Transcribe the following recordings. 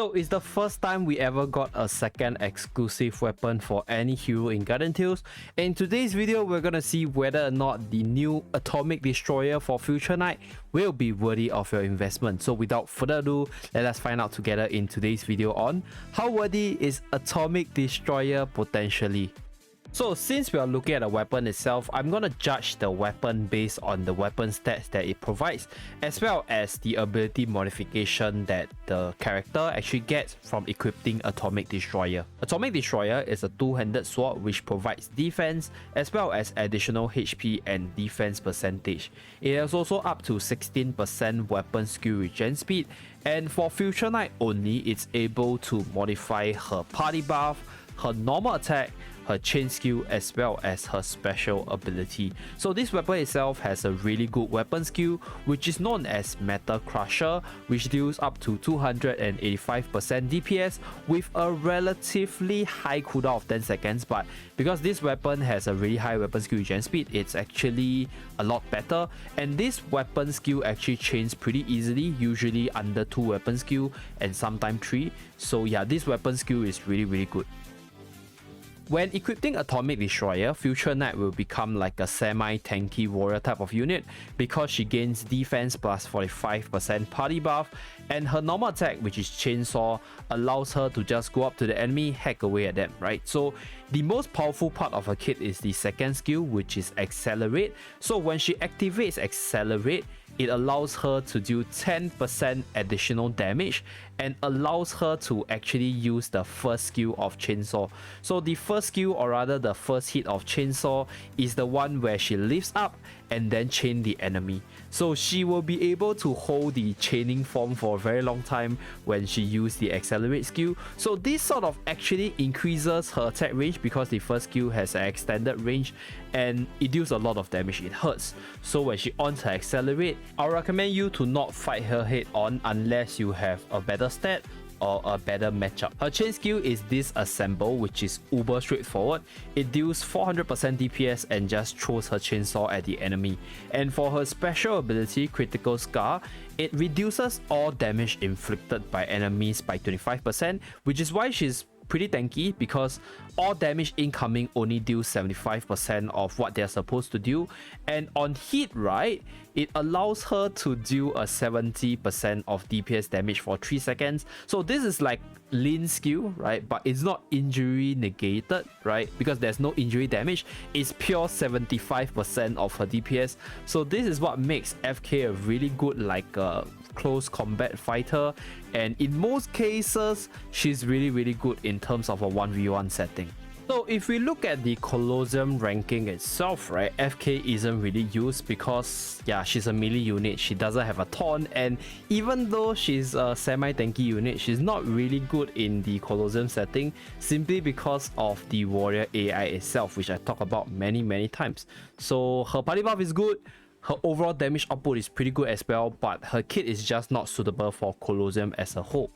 So it's the first time we ever got a second exclusive weapon for any hero in Garden Tales. In today's video, we're gonna see whether or not the new Atomic Destroyer for Future Knight will be worthy of your investment. So without further ado, let us find out together in today's video on how worthy is Atomic Destroyer potentially. So since we are looking at the weapon itself, I'm going to judge the weapon based on the weapon stats that it provides, as well as the ability modification that the character actually gets from equipping Atomic Destroyer. Atomic Destroyer is a two-handed sword which provides defense as well as additional HP and defense percentage. It has also up to 16% weapon skill regen speed, and for Future Knight only, it's able to modify her party buff, her normal attack, her chain skill, as well as her special ability. So this weapon itself has a really good weapon skill which is known as Metal Crusher, which deals up to 285% DPS with a relatively high cooldown of 10 seconds, but because this weapon has a really high weapon skill regen speed, it's actually a lot better, and this weapon skill actually chains pretty easily, usually under 2 weapon skill and sometimes 3. So yeah, this weapon skill is really good. When equipping Atomic Destroyer, Future Knight will become like a semi-tanky warrior type of unit because she gains defense plus 45% party buff, and her normal attack, which is Chainsaw, allows her to just go up to the enemy, hack away at them, right? So the most powerful part of her kit is the second skill, which is Accelerate. So when she activates Accelerate, it allows her to do 10% additional damage and allows her to actually use the first skill of Chainsaw. So the first skill, or rather the first hit of Chainsaw, is the one where she lifts up and then chain the enemy. So she will be able to hold the chaining form for a very long time when she uses the Accelerate skill. So this sort of actually increases her attack range because the first skill has an extended range and it deals a lot of damage, it hurts. So when she on her Accelerate, I'll recommend you to not fight her head on unless you have a better stat or a better matchup. Her chain skill is Disassemble, which is uber straightforward. It deals 400% DPS and just throws her chainsaw at the enemy. And for her special ability, Critical Scar, it reduces all damage inflicted by enemies by 25%, which is why she's pretty tanky because all damage incoming only deals 75% of what they're supposed to do, and on hit, right, it allows her to deal a 70% of DPS damage for 3 seconds. So this is like lean skill, right, but it's not injury negated, right, because there's no injury damage. It's pure 75% of her DPS. So this is what makes FK a really good like close combat fighter, and in most cases she's really good in terms of a 1v1 setting. So if we look at the Colosseum ranking itself, right, FK isn't really used because yeah, she's a melee unit, she doesn't have a taunt, and even though she's a semi-tanky unit, she's not really good in the Colosseum setting simply because of the warrior AI itself, which I talk about many times. So her party buff is good, her overall damage output is pretty good as well, but her kit is just not suitable for Colosseum as a whole.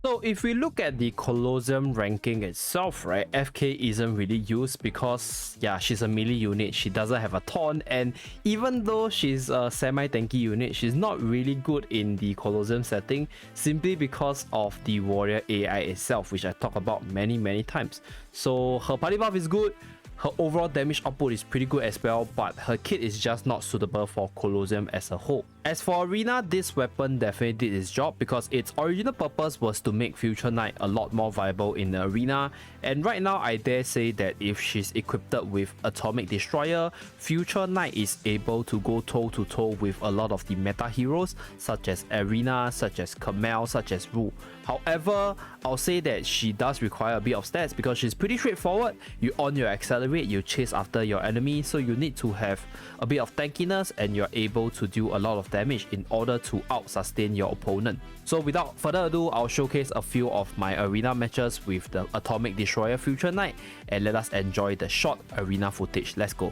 So if we look at the Colosseum ranking itself, right, FK isn't really used because yeah, she's a melee unit, she doesn't have a taunt, and even though she's a semi-tanky unit, she's not really good in the Colosseum setting simply because of the warrior AI itself, which I talk about many times. So her party buff is good, her overall damage output is pretty good as well, but her kit is just not suitable for Colosseum as a whole. As for Arena, this weapon definitely did its job because its original purpose was to make Future Knight a lot more viable in the arena, and right now I dare say that if she's equipped with Atomic Destroyer, Future Knight is able to go toe to toe with a lot of the meta heroes such as Arena, such as Kamel, such as Ru. However, I'll say that she does require a bit of stats because she's pretty straightforward. You on your Accelerate, you chase after your enemy, so you need to have a bit of tankiness and you're able to do a lot of damage in order to out-sustain your opponent. So without further ado, I'll showcase a few of my arena matches with the Atomic Destroyer Future Knight, and let us enjoy the short arena footage. Let's go.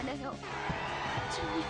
미안해요, 주님.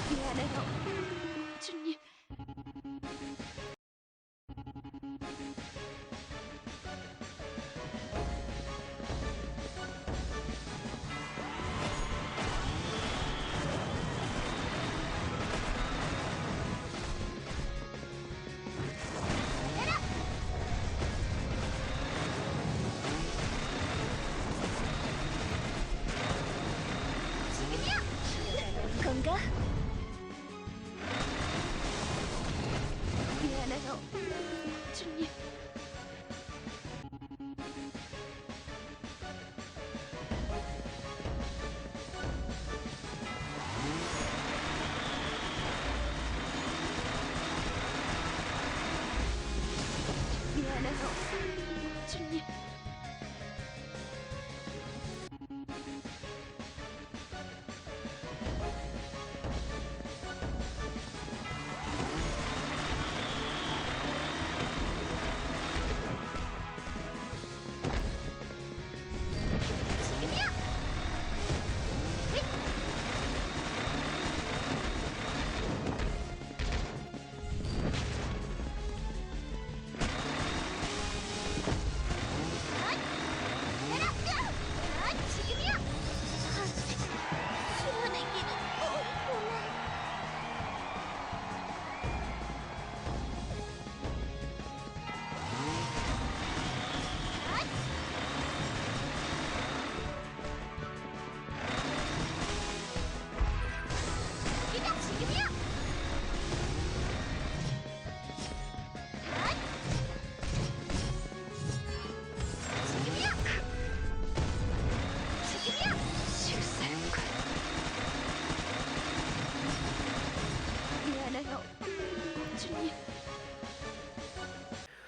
미안해요, 주님. 건가? 미안해요, 주님. 미안해요, 주님.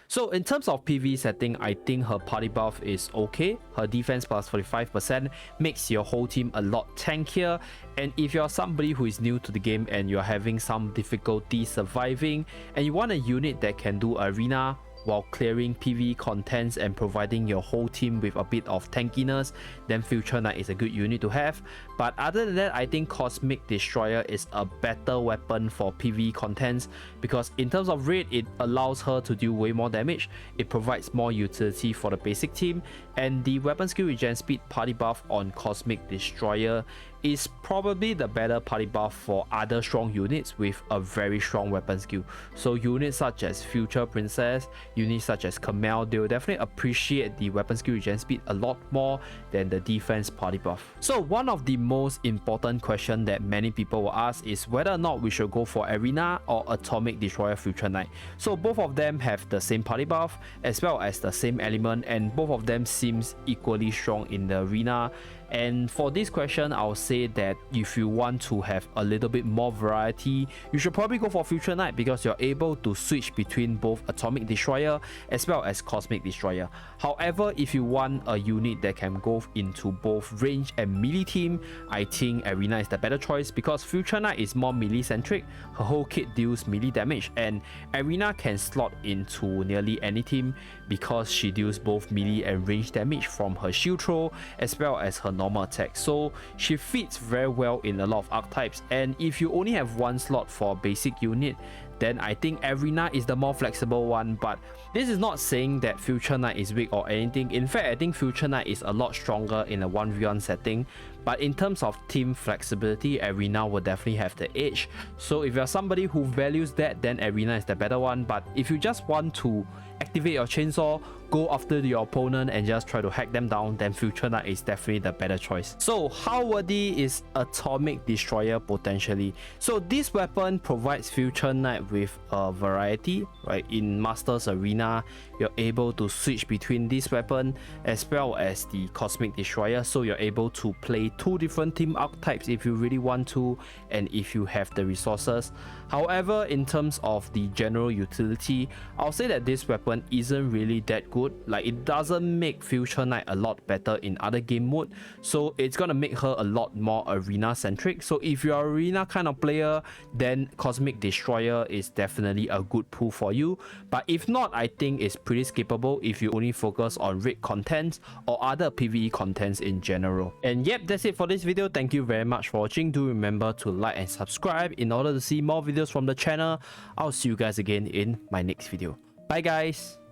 So in terms of PvE setting, I think her party buff is okay. Her defense plus 45% makes your whole team a lot tankier. And if you're somebody who is new to the game and you're having some difficulty surviving and you want a unit that can do arena while clearing PvE contents and providing your whole team with a bit of tankiness, then Future Knight is a good unit to have. But other than that, I think Cosmic Destroyer is a better weapon for PvE contents because in terms of rate, it allows her to do way more damage, it provides more utility for the basic team, and the weapon skill regen speed party buff on Cosmic Destroyer is probably the better party buff for other strong units with a very strong weapon skill. So units such as Future Princess, units such as Camille, they will definitely appreciate the weapon skill regen speed a lot more than the defense party buff. So one of the most important question that many people will ask is whether or not we should go for Arena or Atomic Destroyer Future Knight. So both of them have the same party buff as well as the same element, and both of them seems equally strong in the arena. And for this question, I'll say that if you want to have a little bit more variety, you should probably go for Future Knight because you're able to switch between both Atomic Destroyer as well as Cosmic Destroyer. However, if you want a unit that can go into both range and melee team, I think Arena is the better choice because Future Knight is more melee centric. Her whole kit deals melee damage, and Arena can slot into nearly any team because she deals both melee and range damage from her shield throw as well as her normal attack. So she fits very well in a lot of archetypes, and if you only have one slot for a basic unit, then I think Arena is the more flexible one. But this is not saying that Future Knight is weak or anything. In fact, I think Future Knight is a lot stronger in a 1v1 setting. But in terms of team flexibility, Arena will definitely have the edge. So if you're somebody who values that, then Arena is the better one. But if you just want to activate your chainsaw, go after your opponent and just try to hack them down, then Future Knight is definitely the better choice. So how worthy is Atomic Destroyer potentially? So this weapon provides Future Knight with a variety, right? In Masters Arena, you're able to switch between this weapon as well as the Cosmic Destroyer, so you're able to play two different team archetypes if you really want to and if you have the resources. However, in terms of the general utility, I'll say that this weapon isn't really that good. Like, it doesn't make Future Knight a lot better in other game mode, so it's gonna make her a lot more arena centric. So if you're an arena kind of player, then Cosmic Destroyer is definitely a good pull for you. But if not, I think it's pretty skippable if you only focus on raid contents or other PvE contents in general. And yep, that's it for this video. Thank you very much for watching. Do remember to like and subscribe in order to see more videos from the channel. I'll see you guys again in my next video. Bye guys.